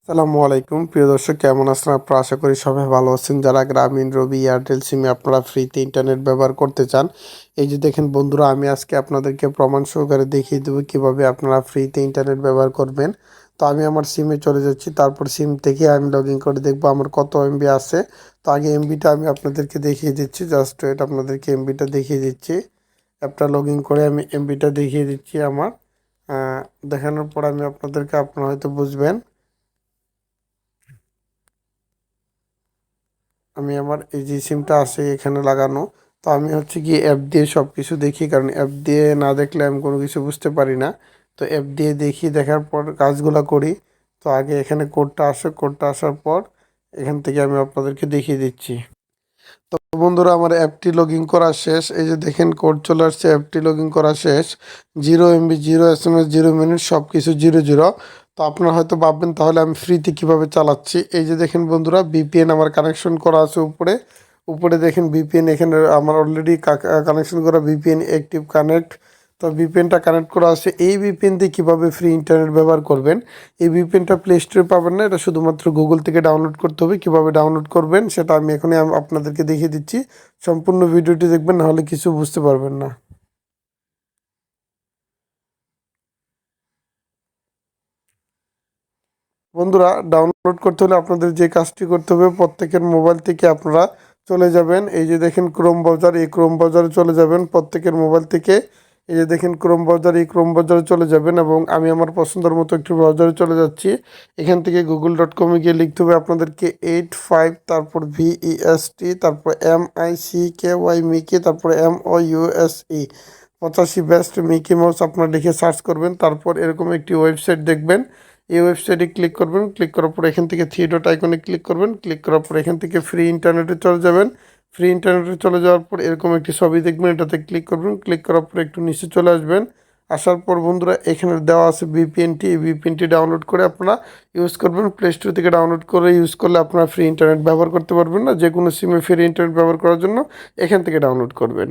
আসসালামু আলাইকুম প্রিয় দর্শক, কেমন আছেন আপনারা? আশা করি সবাই ভালো আছেন। যারা গ্রামীণ, রবি, এয়ারটেল সিমে আপনারা ফ্রিতে ইন্টারনেট ব্যবহার করতে চান, এই যে দেখেন বন্ধুরা, আমি আজকে আপনাদেরকে প্রমাণ সহকারে দেখিয়ে দেবো কিভাবে আপনারা ফ্রিতে ইন্টারনেট ব্যবহার করবেন। তো আমি আমার সিমে চলে যাচ্ছি, তারপর সিম থেকে আমি লগ ইন করে দেখবো আমার কত এমবি আছে। তো আগে এমবিটা আমি আপনাদেরকে দেখিয়ে দিচ্ছি, জাস্ট ওয়েট, আপনাদেরকে এমবিটা দেখিয়ে দিচ্ছি। অ্যাপটা লগ ইন করে আমি এমবিটা দেখিয়ে দিচ্ছি আমার। দেখানোর পর আমি আপনাদেরকে, আপনারা হয়তো বুঝবেন। আমি আমার এই যে সিমটা আছে এখানে লাগানো, তো আমি হচ্ছে কি অ্যাপ দিয়ে সব কিছু দেখি, কারণ অ্যাপ দিয়ে না দেখলে আমি কোনো কিছু বুঝতে পারি না। তো অ্যাপ দিয়ে দেখি, দেখার পর কাজগুলো করি। তো আগে এখানে কোডটা আসে, কোডটা আসার পর এখান থেকে আমি আপনাদেরকে দেখিয়ে দিচ্ছি। তো বন্ধুরা, আমার অ্যাপটি লগ ইন করা শেষ। এই যে দেখেন কোড চলে আসছে, অ্যাপটি লগ ইন করা শেষ। 0 MB, 0 SMS, 0 মিনিট, সব কিছু 0 0। তো আপনারা হয়তো ভাববেন তাহলে আমি ফ্রিতে কিভাবে চালাচ্ছি। এই যে দেখেন বন্ধুরা, বিপিএন আমার কানেকশন করা আছে উপরে। উপরে দেখেন বিপিএন, এখানে আমার অলরেডি কানেকশন করা বিপিএন অ্যাক্টিভ কানেক্ট। তো ভিপিএনটা কানেক্ট করা আছে। এই ভিপিএন দিয়ে কীভাবে ফ্রি ইন্টারনেট ব্যবহার করবেন, এই ভিপিএনটা প্লে স্টোরে পাবেন না, এটা শুধুমাত্র গুগল থেকে ডাউনলোড করতে হবে। কীভাবে ডাউনলোড করবেন সেটা আমি এখনই আপনাদেরকে দেখিয়ে দিচ্ছি। সম্পূর্ণ ভিডিওটি দেখবেন, নাহলে কিছু বুঝতে পারবেন না। বন্ধুরা, ডাউনলোড করতে হলে আপনাদের যে কাজটি করতে হবে, প্রত্যেকের মোবাইল থেকে আপনারা চলে যাবেন। এই যে দেখেন ক্রোম ব্রাউজার, এই ক্রোম ব্রাউজারে চলে যাবেন প্রত্যেকের মোবাইল থেকে। এই যে দেখেন ক্রোম ব্রাউজার, এই ক্রোম ব্রাউজারে চলে যাবেন, এবং আমি আমার পছন্দের মতো একটি ব্রাউজারে চলে যাচ্ছি। এখান থেকে google.com-এ গিয়ে লিখতে হবে আপনাদেরকে 85, তারপর VEST, তারপর MICKY মিকি, তারপর MOUSE 85 বেস্ট মিকি মাউস আপনারা লিখে সার্চ করবেন। তারপর এরকম একটি ওয়েবসাইট দেখবেন। এই ওয়েবসাইটে ক্লিক করবেন, ক্লিক করার পর এখান থেকে থ্রি ডট আইকনে ক্লিক করবেন। ক্লিক করার পর এখান থেকে ফ্রি ইন্টারনেটে চলে যাবেন। ফ্রি ইন্টারনেটে চলে যাওয়ার পর এরকম একটি ছবি দেখবেন, এটাতে ক্লিক করবেন। ক্লিক করার পর একটু নিচে চলে আসবেন। আসার পর বন্ধুরা, এখানে দেওয়া আছে ভিপিএনটি, এই ভিপিএনটি ডাউনলোড করে আপনারা ইউজ করবেন। প্লে স্টোর থেকে ডাউনলোড করে ইউজ করলে আপনারা ফ্রি ইন্টারনেট ব্যবহার করতে পারবেন না। যে কোনো সিমে ফ্রি ইন্টারনেট ব্যবহার করার জন্য এখান থেকে ডাউনলোড করবেন।